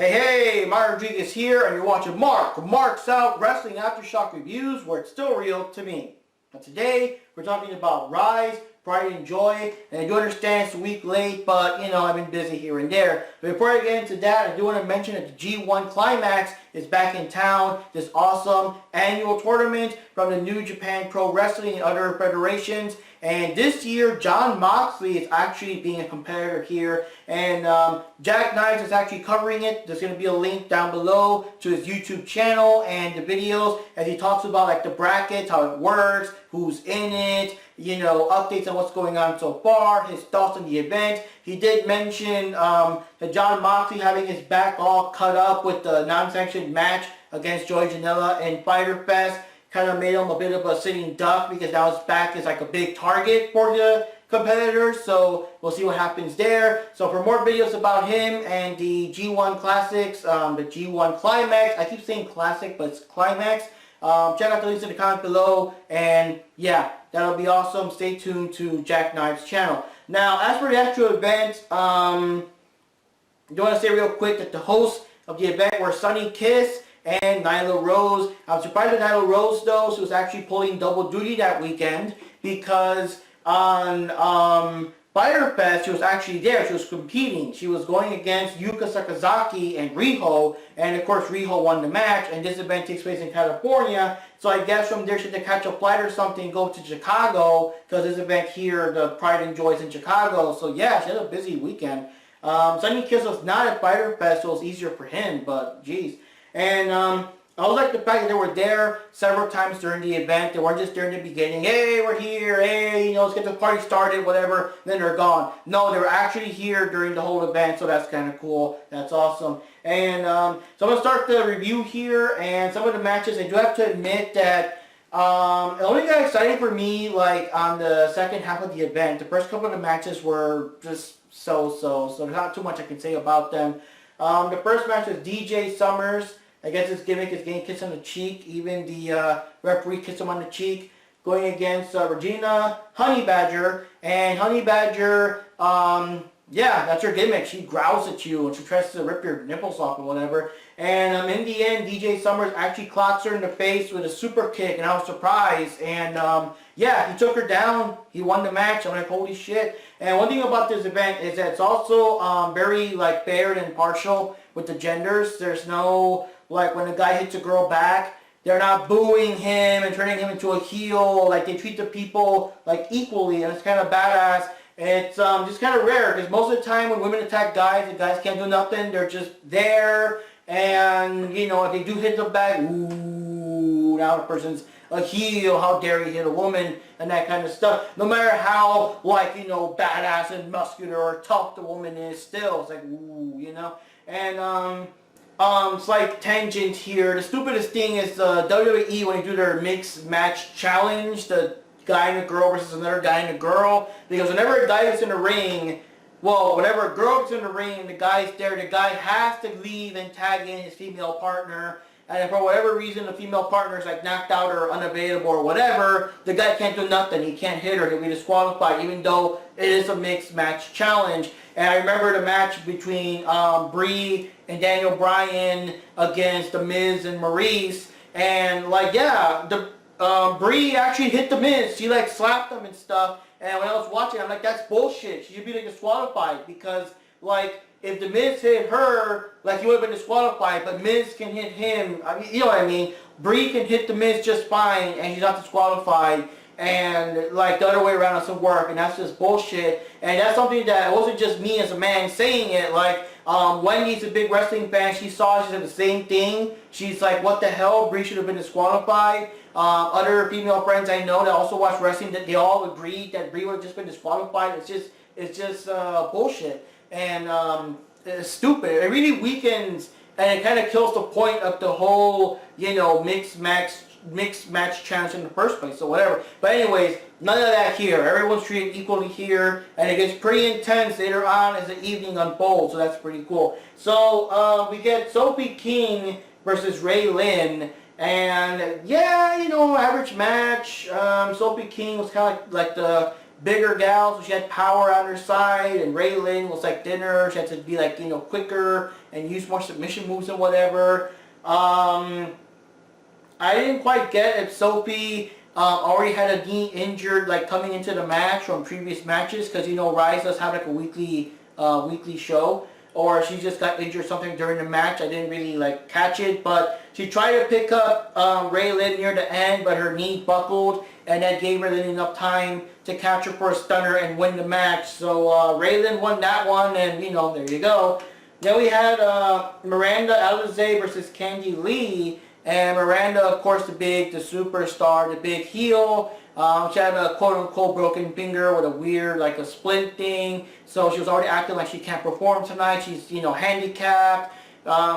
Hey, Mark Rodriguez here, and you're watching Mark's Out Wrestling Aftershock Reviews, where it's still real to me. Now today, we're talking about Rise, Pride and Joy, and I do understand it's a week late, but, I've been busy here and there. But before I get into that, I do want to mention that the G1 Climax is back in town, this awesome annual tournament from the New Japan Pro Wrestling and other federations. And this year, Jon Moxley is actually being a competitor here. And Jack Knives is actually covering it. There's going to be a link down below to his YouTube channel and the videos as he talks about like the brackets, how it works, who's in it, updates on what's going on so far, his thoughts on the event. He did mention that Jon Moxley having his back all cut up with the non-sanctioned match against Joey Janela in Fyter Fest. Kind of made him a bit of a sitting duck because now his back is like a big target for the competitors. So we'll see what happens there. So for more videos about him and the G1 Classics, the G1 Climax, I keep saying Classic, but it's Climax. Check out the links in the comment below. And yeah, that'll be awesome. Stay tuned to Jack Knives' channel. Now, as for the actual event, I do want to say real quick that the hosts of the event were Sonny Kiss and Nyla Rose. I'm surprised with Nyla Rose though. She was actually pulling double duty that weekend because on Fyter Fest she was actually there. She was competing. She was going against Yuka Sakazaki and Riho, and of course Riho won the match. And this event takes place in California, so I guess from there she had to catch a flight or something, go to Chicago because this event here, the Pride and Joy, is in Chicago. So yeah, she had a busy weekend. Sonny Kiss was not at Fyter Fest, so it was easier for him. But geez. And I also like the fact that they were there several times during the event. They weren't just there in the beginning, hey, we're here, hey, let's get the party started, whatever, then they're gone. No, they were actually here during the whole event, so that's kind of cool. That's awesome. And so I'm going to start the review here, and some of the matches, I do have to admit that it only got exciting for me, like, on the second half of the event. The first couple of the matches were just so there's not too much I can say about them. The first match was DJ Summers. I guess his gimmick is getting kissed on the cheek. Even the referee kissed him on the cheek. Going against Regina Honey Badger. And Honey Badger, yeah, that's her gimmick. She growls at you and she tries to rip your nipples off or whatever. And in the end, DJ Summers actually clocks her in the face with a super kick. And I was surprised. And yeah, he took her down. He won the match. I'm like, holy shit. And one thing about this event is that it's also very like fair and impartial with the genders. There's no, like, when a guy hits a girl back, they're not booing him and turning him into a heel. Like, they treat the people, like, equally, and it's kind of badass. It's just kind of rare, because most of the time when women attack guys, the guys can't do nothing. They're just there, and, if they do hit the back, ooh, now the person's a heel, how dare he hit a woman, and that kind of stuff. No matter how, like, badass and muscular or tough the woman is, still, it's like, ooh, And, slight tangent here. The stupidest thing is WWE when they do their mixed match challenge, the guy and a girl versus another guy and a girl. Because whenever a guy is in the ring, well, whenever a girl is in the ring and the guy's there, the guy has to leave and tag in his female partner. And if for whatever reason the female partner is like knocked out or unavailable or whatever, the guy can't do nothing. He can't hit her. He'll be disqualified, even though it is a mixed match challenge. And I remember the match between Brie and Daniel Bryan against The Miz and Maurice. And like, yeah, Brie actually hit The Miz. She like slapped him and stuff. And when I was watching, I'm like, that's bullshit. She should be like disqualified because like, if The Miz hit her, like, he would have been disqualified, but Miz can hit him. I mean, you know what I mean? Brie can hit The Miz just fine, and she's not disqualified. And, like, the other way around doesn't work, and that's just bullshit. And that's something that, it wasn't just me as a man saying it. Like, Wendy's a big wrestling fan. She saw, she said the same thing. She's like, what the hell? Brie should have been disqualified. Other female friends I know that also watch wrestling, that they all agreed that Brie would have just been disqualified. It's just bullshit. And it's stupid. It really weakens and it kind of kills the point of the whole, mixed match challenge in the first place, or whatever. But anyways, none of that here. Everyone's treated equally here, and it gets pretty intense later on as the evening unfolds, so that's pretty cool. So we get Sophie King versus Railin, and yeah, average match. Sophie King was kind of like the bigger gal, so she had power on her side, and Railin was like thinner. She had to be like, quicker and use more submission moves and whatever. I didn't quite get if Sophie already had a knee injured like coming into the match from previous matches, because you know Rise does have like a weekly show, or she just got injured something during the match. I didn't really like catch it, but she tried to pick up Railin near the end, but her knee buckled, and that gave Railin enough time to catch her for a stunner and win the match. So Railin won that one, and you know, there you go. Then we had Miranda Alizé versus Candy Lee. And Miranda, of course, the superstar, the big heel. She had a quote-unquote broken finger with a weird, like a splint thing. So she was already acting like she can't perform tonight. She's, you know, handicapped.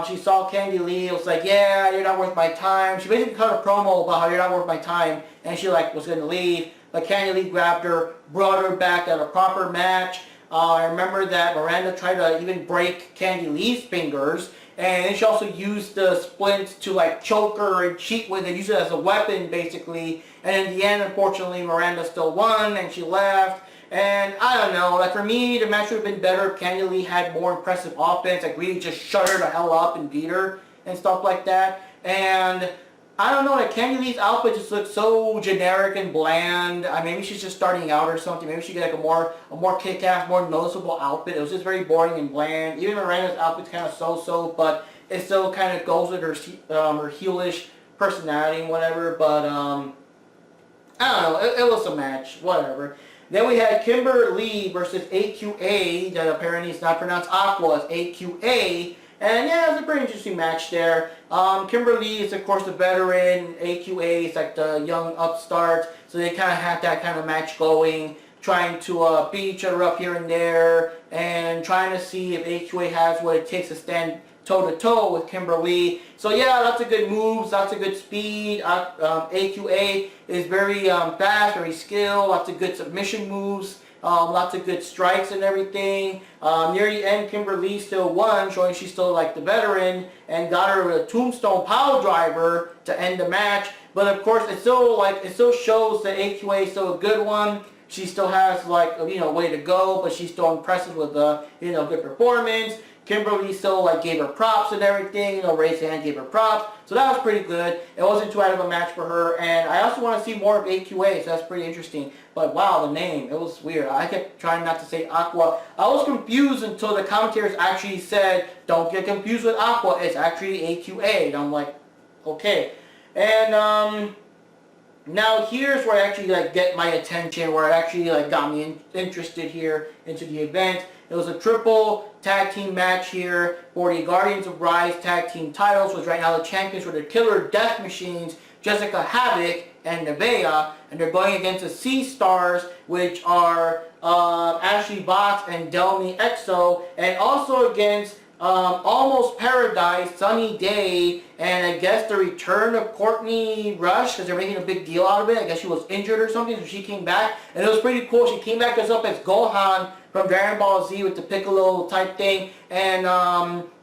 She saw Candy Lee. It was like, yeah, you're not worth my time. She basically cut a promo about how you're not worth my time. And she, like, was going to leave. But Candy Lee grabbed her, brought her back at a proper match. I remember that Miranda tried to even break Candy Lee's fingers. And then she also used the splint to like choke her and cheat with it, use it as a weapon basically. And in the end, unfortunately, Miranda still won and she left. And I don't know, like for me, the match would have been better if Candy Lee had more impressive offense, like really just shut her the hell up and beat her and stuff like that. And I don't know, like Candy Lee's outfit just looks so generic and bland. Maybe she's just starting out or something. Maybe she get like a more kick-ass, more noticeable outfit. It was just very boring and bland. Even Miranda's outfit's kind of so-so, but it still kind of goes with her heelish personality and whatever. But I don't know. It was a match, whatever. Then we had Kimber Lee versus AQA, that apparently is not pronounced Aqua, it's AQA. And yeah, it was a pretty interesting match there. Kimber Lee is of course the veteran, AQA is like the young upstart, so they kind of had that kind of match going, trying to beat each other up here and there, and trying to see if AQA has what it takes to stand toe-to-toe with Kimber Lee. So yeah, lots of good moves, lots of good speed. AQA is very fast, very skilled, lots of good submission moves. Lots of good strikes and everything. Near the end, Kimber Lee still won, showing she's still like the veteran, and got her a tombstone power driver to end the match. But of course, it still shows that AQA is still a good one. She still has like, you know, way to go, but she's still impressive with you know, good performance. Kimber Lee still like gave her props and everything, you know, raised her hand, gave her props. So that was pretty good. It wasn't too out of a match for her. And I also want to see more of AQA, so that's pretty interesting. But wow, the name, it was weird. I kept trying not to say Aqua. I was confused until the commentators actually said, don't get confused with Aqua, it's actually AQA. And I'm like, okay. And now here's where I actually like get my attention, where it actually like got me interested here into the event. It was a triple tag team match here for the Guardians of Rise tag team titles, which right now the champions were the Killer Death Machines, Jessica Havoc and Nevaeh, and they're going against the Sea Stars, which are Ashley Box and Delmi Exo, and also against Almost Paradise, Sunny Day, and I guess the return of Courtney Rush, because they're making a big deal out of it. I guess she was injured or something, so she came back, and it was pretty cool. She came back as Gohan from Dragon Ball Z with the Piccolo type thing, and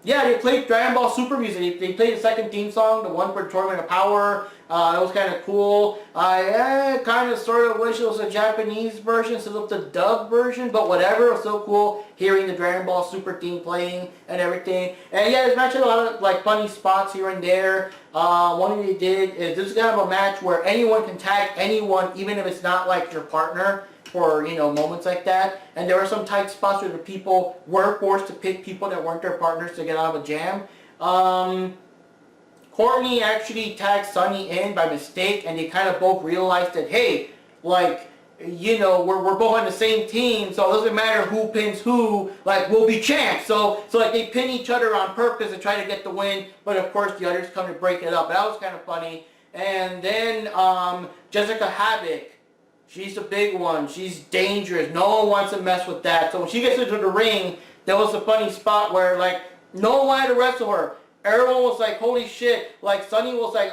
yeah, they played Dragon Ball Super music. They played the second theme song, the one for Tournament of Power. It was kind of cool. I kind of sort of wish it was a Japanese version instead of the dub version, but whatever, it was so cool hearing the Dragon Ball Super theme playing and everything. And yeah, this match had a lot of like funny spots here and there. One thing they did is this is kind of a match where anyone can tag anyone, even if it's not like your partner, for, you know, moments like that. And there were some tight spots where the people were forced to pick people that weren't their partners to get out of a jam. Courtney actually tagged Sunny in by mistake, and they kind of both realized that, hey, like, you know, we're both on the same team, so it doesn't matter who pins who, like, we'll be champs. So like, they pin each other on purpose to try to get the win, but of course the others come to break it up. That was kind of funny. And then Jessica Havoc, she's a big one. She's dangerous. No one wants to mess with that. So when she gets into the ring, there was a funny spot where, like, no one wanted to wrestle her. Everyone was like, holy shit. Like, Sunny was like,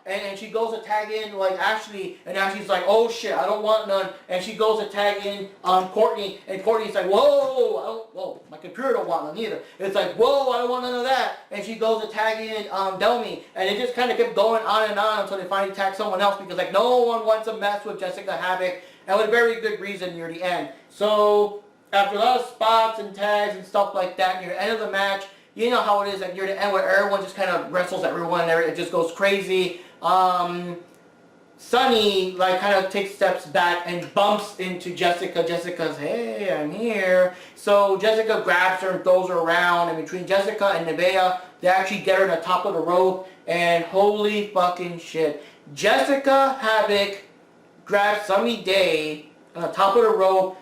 and she goes to tag in, like, Ashley, and Ashley's like, oh shit, I don't want none. And she goes to tag in Courtney, and Courtney's like, whoa, my computer don't want none either. It's like, whoa, I don't want none of that. And she goes to tag in Delmi, and it just kind of kept going on and on until they finally tag someone else, because, like, no one wants to mess with Jessica Havoc, and with very good reason near the end. So, after a lot of spots and tags and stuff like that, near the end of the match, you know how it is like near the end where everyone just kind of wrestles everyone and it just goes crazy. Sunny like kind of takes steps back and bumps into Jessica. Jessica's, hey, I'm here. So Jessica grabs her and throws her around, and between Jessica and Nevaeh, they actually get her on the top of the rope, and holy fucking shit. Jessica Havoc grabs Sunny Day on the top of the rope.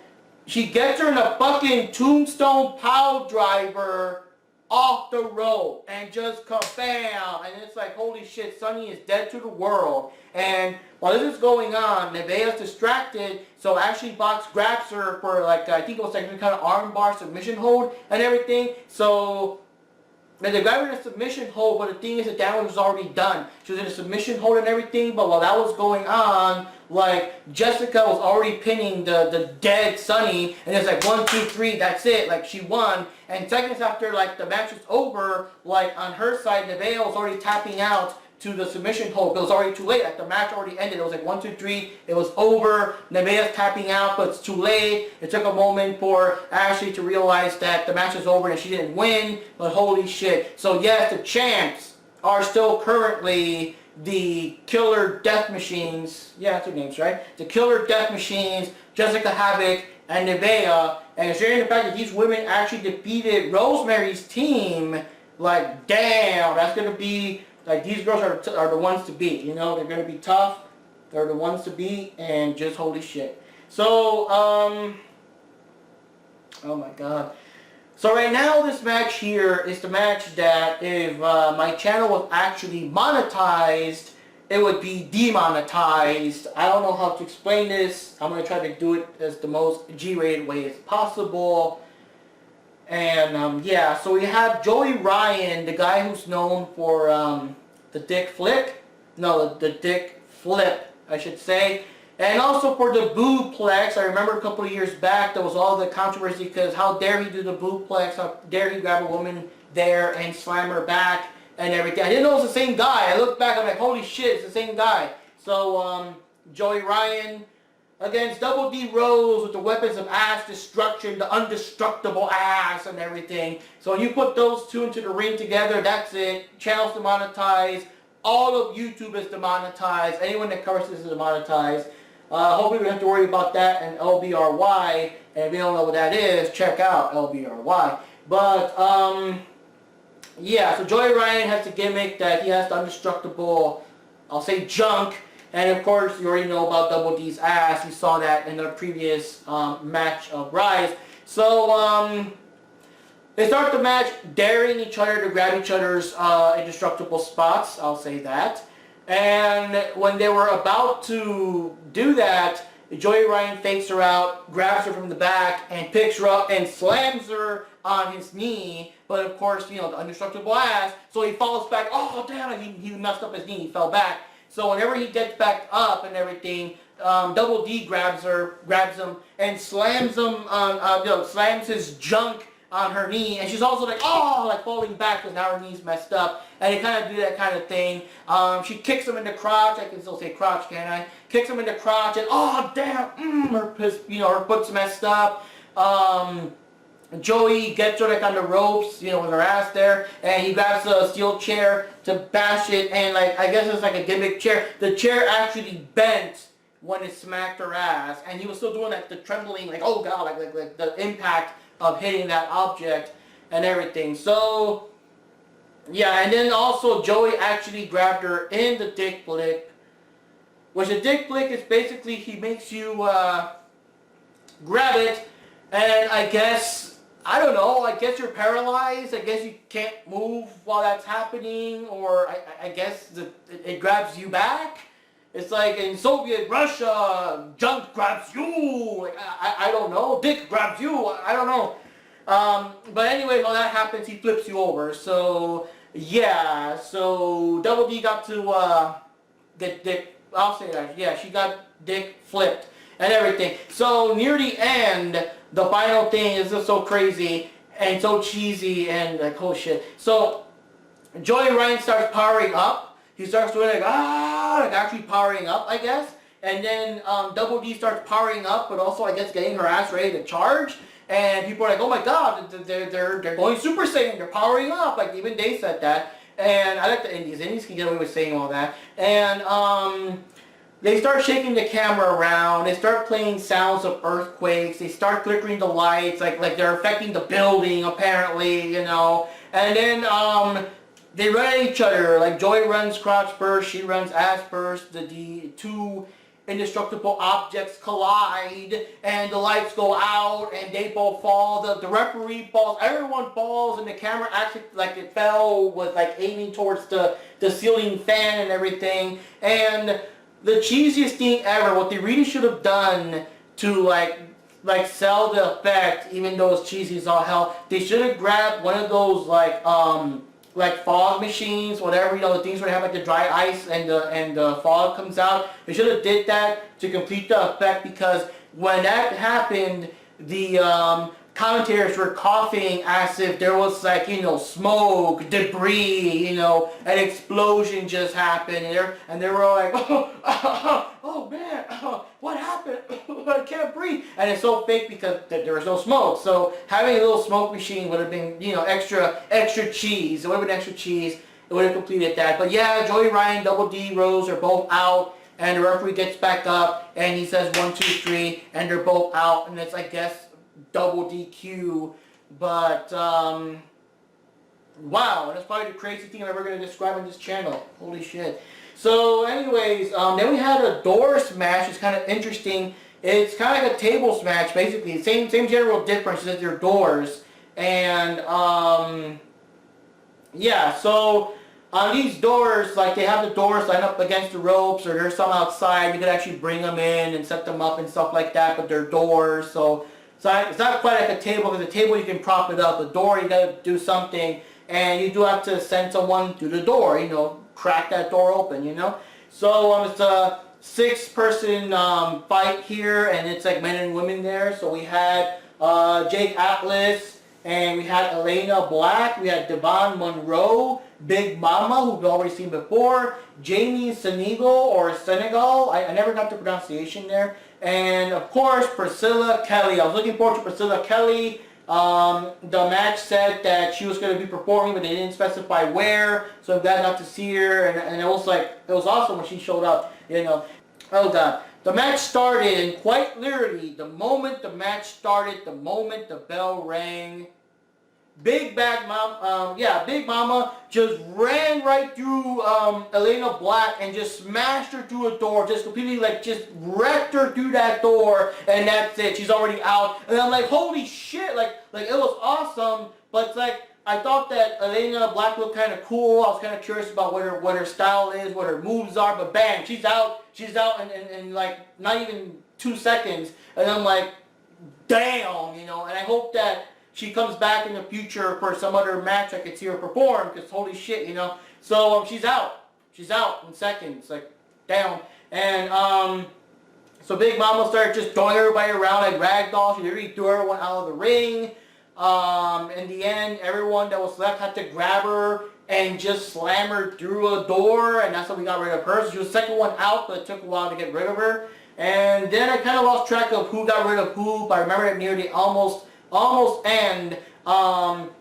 She gets her in a fucking tombstone pile driver off the rope and just kabam, and it's like, holy shit, Sunny is dead to the world. And while this is going on, Nevaeh's distracted, so Ashley Box grabs her for like, I think it was like some kind of armbar submission hold and everything. So they grab her in a submission hold, but the thing is the damage was already done. She was in a submission hold and everything, but while that was going on, like, Jessica was already pinning the dead Sunny, and it's like 1, 2, 3, that's it, like, she won. And seconds after, like, the match was over, like, on her side, Nevaeh was already tapping out to the submission hold, but it was already too late. Like, the match already ended. It was like 1, 2, 3, it was over. Nevaeh's tapping out, but it's too late. It took a moment for Ashley to realize that the match was over and she didn't win, but holy shit. So yes, the champs are still currently the Killer Death Machines. Yeah, that's their names, right? The Killer Death Machines, Jessica Havoc, and Nevaeh. And sharing the fact that these women actually defeated Rosemary's team, like, damn, that's going to be, like, these girls are the ones to beat, you know? They're going to be tough. They're the ones to beat, and just holy shit. So, oh my god. So right now, this match here is the match that if my channel was actually monetized, it would be demonetized. I don't know how to explain this. I'm going to try to do it as the most G-rated way as possible. And yeah, so we have Joey Ryan, the guy who's known for the dick flick. No, the dick flip, I should say. And also for the booplex. I remember a couple of years back there was all the controversy because how dare he do the booplex, how dare he grab a woman there and slam her back and everything. I didn't know it was the same guy. I looked back, I'm like, holy shit, it's the same guy. So Joey Ryan against Double D Rose with the weapons of ass destruction, the undestructible ass and everything. So when you put those two into the ring together, that's it. Channel's demonetized. All of YouTube is demonetized. Anyone that covers this is demonetized. Hopefully we don't have to worry about that and LBRY. And if you don't know what that is, check out LBRY. But, yeah, so Joey Ryan has the gimmick that he has the indestructible, I'll say, junk. And of course, you already know about Double D's ass. You saw that in the previous match of Rise. So, they start the match daring each other to grab each other's indestructible spots. I'll say that. And when they were about to do that, Joey Ryan fakes her out, grabs her from the back, and picks her up and slams her on his knee. But of course, you know, the indestructible ass. So he falls back. Oh, damn, he messed up his knee. He fell back. So whenever he gets back up and everything, Double D grabs him, and slams him on, slams his junk on her knee, and she's also like, oh, like falling back because now her knee's messed up, and they kind of do that kind of thing. She kicks him in the crotch. I can still say crotch, can't I? Kicks him in the crotch, and oh damn, her foot's messed up. Joey gets her like on the ropes, with her ass there, and he grabs a steel chair to bash it, and like I guess it's like a gimmick chair. The chair actually bent when it smacked her ass, and he was still doing like the trembling, like oh god, like the impact of hitting that object and everything. So yeah, and then also Joey actually grabbed her in the dick flick, which a dick flick is basically he makes you grab it, and I guess, I don't know, I guess you're paralyzed, I guess you can't move while that's happening, or I guess it grabs you back. It's like in Soviet Russia, junk grabs you. Like, I don't know. Dick grabs you. I don't know. But anyway, while that happens, he flips you over. So, yeah. So, Double D got to get Dick, I'll say that. Yeah, she got Dick flipped and everything. So, near the end, the final thing is just so crazy and so cheesy and like, oh shit. So, Joey Ryan starts powering up. He starts doing like actually powering up, I guess. And then Double D starts powering up, but also I guess getting her ass ready to charge. and people are like, oh my god, they're going Super Saiyan, they're powering up, like even they said that. And I like the Indies. Indies can get away with saying all that. And they start shaking the camera around. They start playing sounds of earthquakes. They start flickering the lights, like they're affecting the building, apparently, you know. And then they run at each other. Like Joy runs crotch first, she runs ass first. The two indestructible objects collide, and the lights go out, and they both fall. The referee falls. Everyone falls, and the camera actually, like it fell, was like aiming towards the ceiling fan and everything. And the cheesiest thing ever, what they really should have done to like sell the effect, even though it's cheesy as all hell, they should have grabbed one of those like fog machines, whatever, you know, the things where they have like the dry ice and the fog comes out. They should have did that to complete the effect, because when that happened, the commentators were coughing as if there was like, you know, smoke, debris, you know, an explosion just happened, and they were all like, oh man, what happened? I can't breathe. And it's so fake because there was no smoke. So having a little smoke machine would have been, you know, extra cheese. It would have been extra cheese. It would have completed that. But yeah, Joey Ryan, Double D, Rose are both out, and the referee gets back up and he says 1, 2, 3, and they're both out, and it's, I guess, double DQ. But wow, that's probably the craziest thing I'm ever going to describe on this channel. Holy shit. So anyways, then we had a door smash. It's kind of interesting. It's kind of like a table smash, basically. Same general difference as their doors. And yeah, so on these doors, like they have the doors lined up against the ropes, or there's some outside. You could actually bring them in and set them up and stuff like that, but they're doors, so it's not quite like a table, because a table you can prop it up. A door, you gotta do something, and you do have to send someone through the door, you know, crack that door open, you know. So it's a 6-person fight here, and it's like men and women there. So we had Jake Atlas, and we had Elena Black, we had Devon Monroe, Big Mama, who we've already seen before, Jamie Senegal, or Senegal, I never got the pronunciation there, and of course Priscilla Kelly. I was looking forward to Priscilla Kelly. The match said that she was going to be performing, but they didn't specify where, so I'm glad I got to see her, and it was like, it was awesome when she showed up, you know. Oh god. The match started, and quite literally, the moment the match started, the moment the bell rang, Big Mama just ran right through Elena Black and just smashed her through a door, just completely like just wrecked her through that door, and that's it. She's already out. And I'm like, holy shit, like it was awesome, but it's like, I thought that Elena Black looked kind of cool. I was kind of curious about what her style is, what her moves are, but bam, she's out in like not even 2 seconds, and I'm like, damn, you know. And I hope that she comes back in the future for some other match I could see her perform, because holy shit, you know. So she's out in seconds, like damn. And so Big Mama started just throwing everybody around like ragdoll. She literally threw everyone out of the ring. In the end, everyone that was left had to grab her and just slam her through a door, and that's how we got rid of her. So she was the second one out, but it took a while to get rid of her. And then I kind of lost track of who got rid of who, but I remember that near the almost end,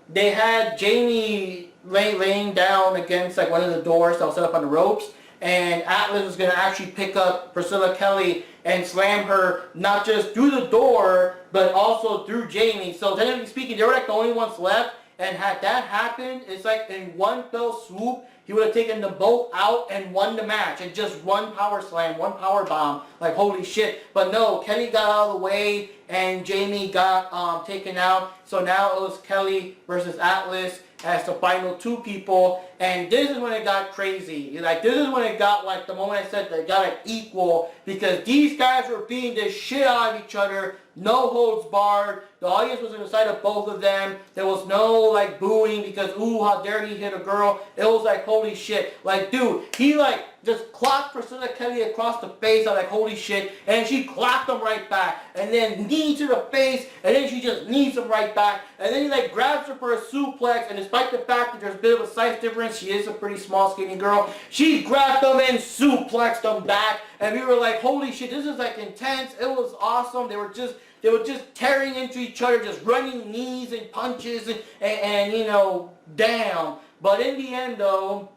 they had Jamie laying down against like one of the doors that was set up on the ropes, and Atlas was going to actually pick up Priscilla Kelly and slam her not just through the door, but also through Jamie. So technically speaking, they were like the only ones left, and had that happened, it's like in one fell swoop, he would have taken them both out and won the match, and just one power slam, one power bomb, like holy shit. But no, Kelly got out of the way, and Jamie got taken out. So now it was Kelly versus Atlas as the final 2 people, and this is when it got crazy. Like, this is when it got, like, the moment I said they got it equal, because these guys were beating the shit out of each other, no holds barred. The audience was on the side of both of them. There was no, like, booing because, ooh, how dare he hit a girl. It was like, holy shit. Like, dude, he, like, just clocked Priscilla Kelly across the face. I'm like, holy shit. And she clocked him right back. And then knee to the face. And then she just knees him right back. And then he, like, grabs her for a suplex. And despite the fact that there's a bit of a size difference, she is a pretty small, skinny girl, she grabbed him and suplexed him back. And we were like, holy shit, this is, like, intense. It was awesome. They were just they were just tearing into each other, just running knees and punches and you know, down. But in the end, though,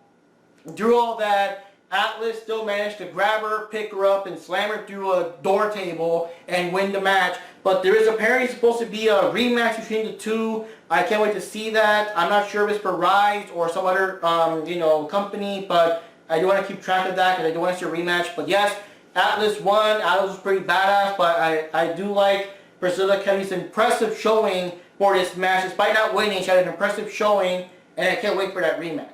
through all that, Atlas still managed to grab her, pick her up, and slam her through a door table and win the match. But there is apparently supposed to be a rematch between the two. I can't wait to see that. I'm not sure if it's for Rise or some other, you know, company, but I do want to keep track of that because I do want to see a rematch. But yes, Atlas won. Atlas was pretty badass, but I do like Priscilla Kelly's impressive showing for this match. Despite not winning, she had an impressive showing, and I can't wait for that rematch.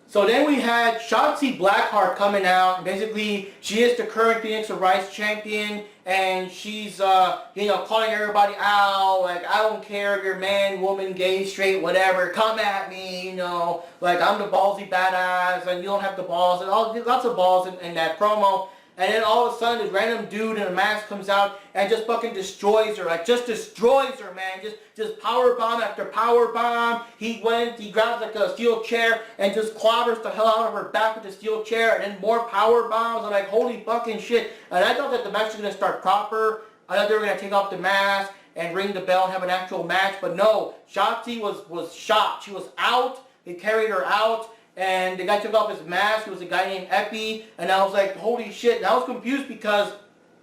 So then we had Shakti Blackheart coming out. Basically, she is the current Phoenix of Rise champion, and she's, you know, calling everybody out, like, I don't care if you're man, woman, gay, straight, whatever, come at me, you know, like, I'm the ballsy badass, and you don't have the balls, and lots of balls in that promo. And then all of a sudden, this random dude in a mask comes out and just fucking destroys her. Like, just destroys her, man. Just power bomb after power bomb. He grabs like a steel chair and just clobbers the hell out of her back with the steel chair. And then more power bombs. I'm like, holy fucking shit. And I thought that the match was going to start proper. I thought they were going to take off the mask and ring the bell and have an actual match. But no, Shakti was shot. She was out. They carried her out. And the guy took off his mask. It was a guy named Epi. And I was like, holy shit. And I was confused because,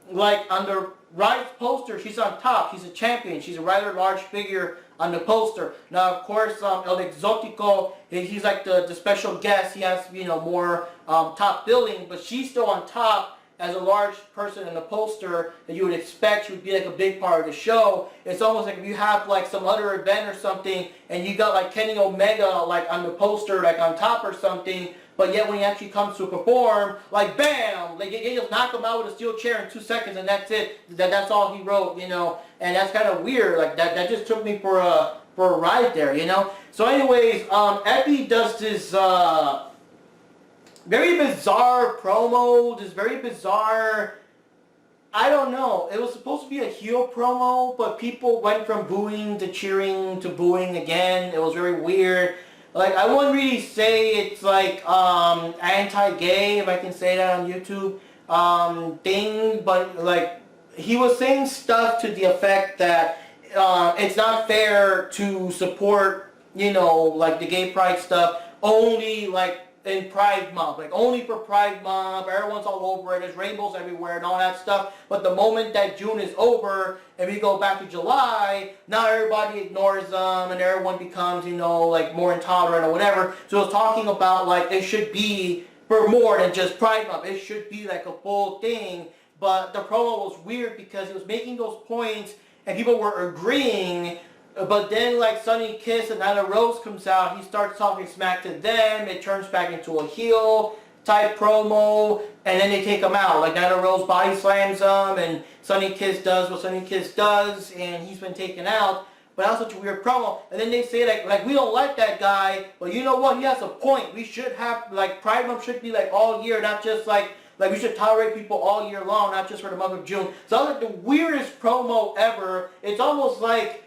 like, on the Rise poster, she's on top. She's a champion. She's a rather large figure on the poster. Now, of course, El Exotico, he's like the special guest. He has, you know, more top billing. But she's still on top as a large person in the poster that you would expect she would be like a big part of the show. It's almost like if you have like some other event or something and you got like Kenny Omega like on the poster like on top or something, but yet when he actually comes to perform, like bam, like you just knock him out with a steel chair in 2 seconds and that's it. That's all he wrote, you know, and that's kind of weird. Like that just took me for a ride there, you know. So anyways, Epi does this very bizarre promo, this very bizarre, I don't know, it was supposed to be a heel promo, but people went from booing to cheering to booing again. It was very weird. Like, I wouldn't really say it's like, anti-gay, if I can say that on YouTube, thing, but like, he was saying stuff to the effect that, it's not fair to support, you know, like the gay pride stuff, only like, in Pride Month, like only for Pride Month, everyone's all over it, there's rainbows everywhere and all that stuff, but the moment that June is over, if you go back to July, now everybody ignores them and everyone becomes, you know, like more intolerant or whatever. So it's talking about like it should be for more than just Pride Month, it should be like a full thing, but the promo was weird because it was making those points and people were agreeing. But then, like, Sunny Kiss and Nyla Rose comes out, he starts talking smack to them, it turns back into a heel type promo, and then they take him out. Like, Nyla Rose body slams him, and Sunny Kiss does what Sunny Kiss does, and he's been taken out. But that was such a weird promo. And then they say, like we don't like that guy, but you know what, he has a point. We should have, like, Pride Month should be, like, all year, not just, like we should tolerate people all year long, not just for the month of June. So that was, like, the weirdest promo ever. It's almost like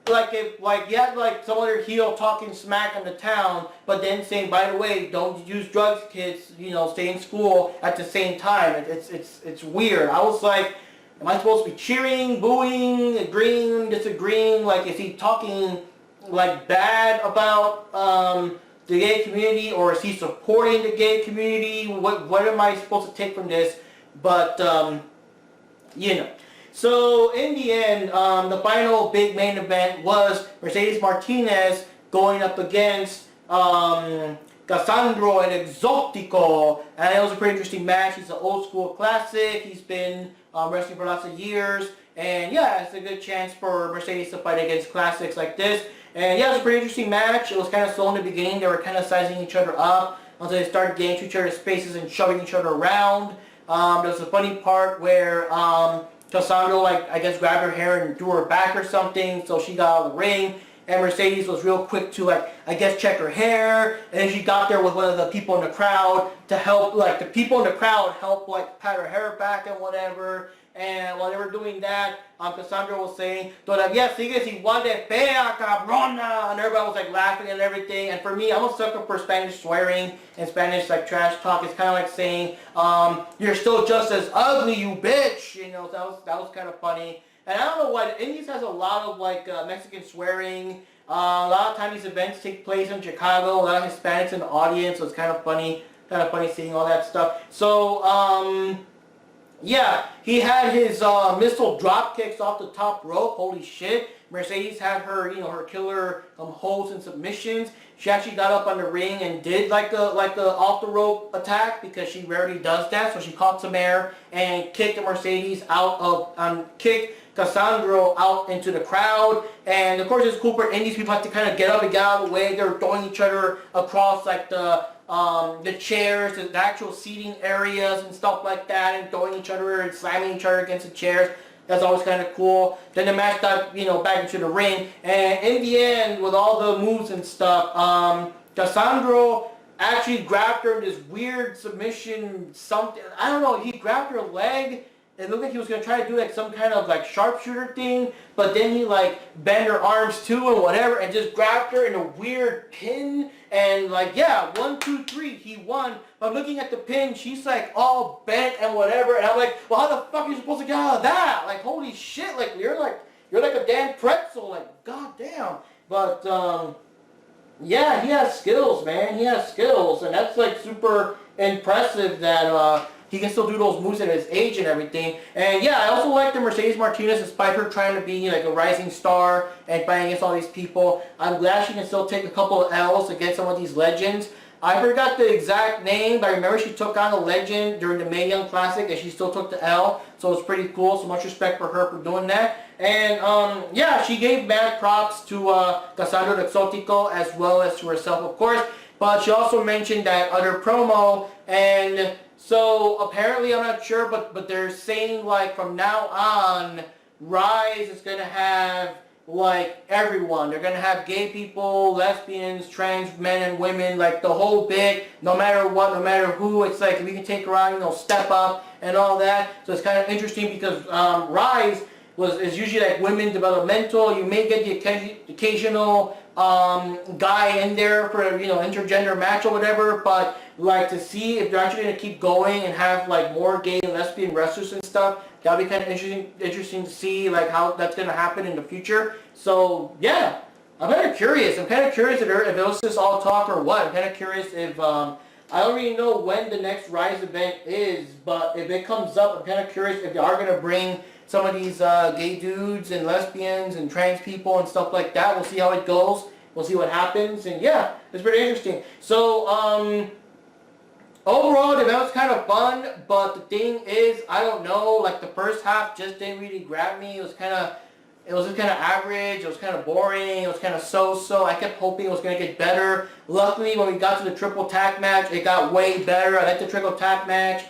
if, like, you had, like, some other heel talking smack on the town, but then saying, by the way, don't use drugs, kids, you know, stay in school at the same time. It's weird. I was like, am I supposed to be cheering, booing, agreeing, disagreeing? Like, is he talking, like, bad about, the gay community, or is he supporting the gay community? What am I supposed to take from this? But, you know. So, in the end, the final big main event was Mercedes Martinez going up against Cassandro and Exotico. And it was a pretty interesting match. He's an old school classic. He's been wrestling for lots of years. And yeah, it's a good chance for Mercedes to fight against classics like this. And yeah, it was a pretty interesting match. It was kind of slow in the beginning. They were kind of sizing each other up until they started getting to each other's spaces and shoving each other around. There was a funny part where Cassandro, like, I guess grabbed her hair and threw her back or something, so she got out of the ring, and Mercedes was real quick to, like, I guess check her hair, and then she got there with one of the people in the crowd to help, like, the people in the crowd help, like, pat her hair back and whatever, and while they were doing that, Cassandra was saying, todavía sigues igual de fea, cabrona, and everybody was, like, laughing and everything, and for me, I'm a sucker for Spanish swearing and Spanish, like, trash talk. It's kind of like saying, you're still just as ugly, you bitch, you know, so that was kind of funny. And I don't know why, the Indies has a lot of like Mexican swearing. A lot of times these events take place in Chicago. A lot of Hispanics in the audience, so it's kind of funny seeing all that stuff. So, yeah, he had his missile drop kicks off the top rope. Holy shit. Mercedes had her, her killer holds and submissions. She actually got up on the ring and did like a off the rope attack because she rarely does that. So she caught some air and kicked the Mercedes out of, kicked Cassandro out into the crowd. And of course it's cool for Indies people have to kind of get up and get out of the way. They're throwing each other across like the chairs, the actual seating areas and stuff like that, and throwing each other and slamming each other against the chairs. That's always kind of cool. Then the match got, back into the ring. And in the end, with all the moves and stuff, Cassandro actually grabbed her in this weird submission something. I don't know, he grabbed her leg. It looked like he was going to try to do like some kind of like sharpshooter thing, but then he like bent her arms too and whatever and just grabbed her in a weird pin and like, yeah, 1, 2, 3, he won. But looking at the pin, she's like all bent and whatever, and I'm like, well, how the fuck are you supposed to get out of that? Like, holy shit, like you're like a damn pretzel, like, goddamn. But yeah, he has skills, man. He has skills, and that's like super impressive that he can still do those moves at his age and everything. And yeah, I also like the Mercedes Martinez, despite her trying to be like a rising star and fighting against all these people. I'm glad she can still take a couple of L's against some of these legends. I forgot the exact name, but I remember she took on a legend during the Mae Young Classic and she still took the L. So it's pretty cool. So much respect for her for doing that. And yeah, she gave mad props to Cassandro the Exotico as well as to herself, of course. But she also mentioned that other promo, and so apparently, I'm not sure, but they're saying like from now on, Rise is going to have like everyone. They're going to have gay people, lesbians, trans men and women, like the whole bit, no matter what, no matter who. It's like we can take around, step up and all that. So it's kind of interesting because Rise is usually like women developmental. You may get the occasional guy in there for intergender match or whatever, but like to see if they're actually going to keep going and have like more gay and lesbian wrestlers and stuff, that'll be kind of interesting to see like how that's going to happen in the future. So yeah, I'm kind of curious. if it was just all talk or what. I'm kind of curious if I don't really know when the next Rise event is, but if it comes up, I'm kind of curious if they are going to bring some of these gay dudes and lesbians and trans people and stuff like that. We'll see how it goes. We'll see what happens. And yeah, it's pretty interesting. So overall, the event was kind of fun, but the thing is, I don't know, like the first half just didn't really grab me. It was just kind of average. It was kind of boring. It was kind of so-so. I kept hoping it was going to get better. Luckily, when we got to the triple tag match, it got way better. I liked the triple tag match.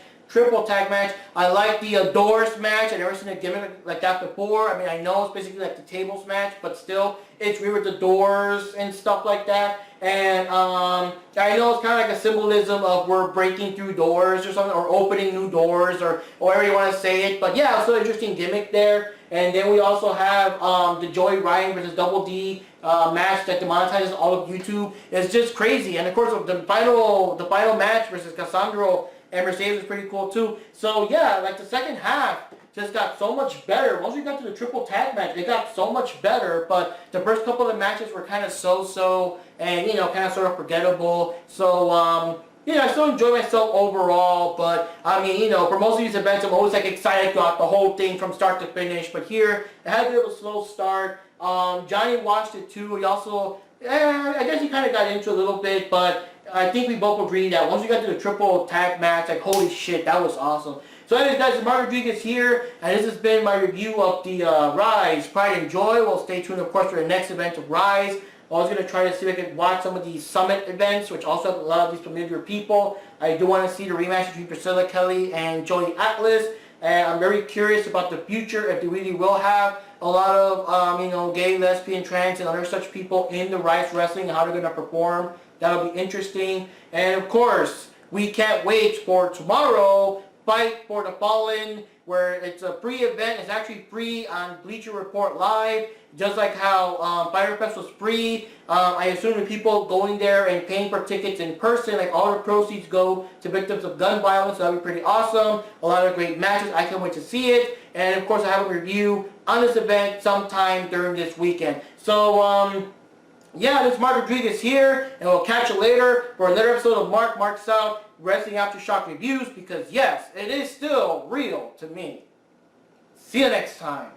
I like the Doors match. I've never seen a gimmick like that before. I mean, I know it's basically like the tables match, but still, it's weird with the doors and stuff like that. And I know it's kind of like a symbolism of we're breaking through doors or something, or opening new doors, or however you want to say it. But yeah, it's an interesting gimmick there. And then we also have the Joey Ryan versus Double D match that demonetizes all of YouTube. It's just crazy. And of course, the final match versus Cassandro and Mercedes was pretty cool too. So yeah, like the second half just got so much better. Once we got to the triple tag match, it got so much better. But the first couple of matches were kind of so-so and kind of sort of forgettable. So I still enjoy myself overall. But I mean, for most of these events, I'm always like excited throughout the whole thing from start to finish. But here, it had a bit of a slow start. Johnny watched it too. He also, I guess he kind of got into it a little bit, but I think we both agreed that once we got to the triple tag match, like holy shit, that was awesome. So anyways guys, Mark Rodriguez here, and this has been my review of the Rise, Pride and Joy. Well, stay tuned of course for the next event of Rise. I was going to try to see if I could watch some of these Summit events, which also have a lot of these familiar people. I do want to see the rematch between Priscilla Kelly and Joey Atlas. And I'm very curious about the future, if they really will have a lot of, gay, lesbian, trans, and other such people in the Rise Wrestling and how they're going to perform. That'll be interesting. And of course, we can't wait for tomorrow, Fight for the Fallen, where it's a free event. It's actually free on Bleacher Report Live, just like how Fyter Fest was free. I assume the people going there and paying for tickets in person, like all the proceeds go to victims of gun violence. So that'll be pretty awesome. A lot of great matches. I can't wait to see it. and of course I have a review on this event sometime during this weekend. So, yeah, this is Mark Rodriguez here, and we'll catch you later for another episode of Mark Marks Out Wrestling Aftershock Reviews, because yes, it is still real to me. See you next time.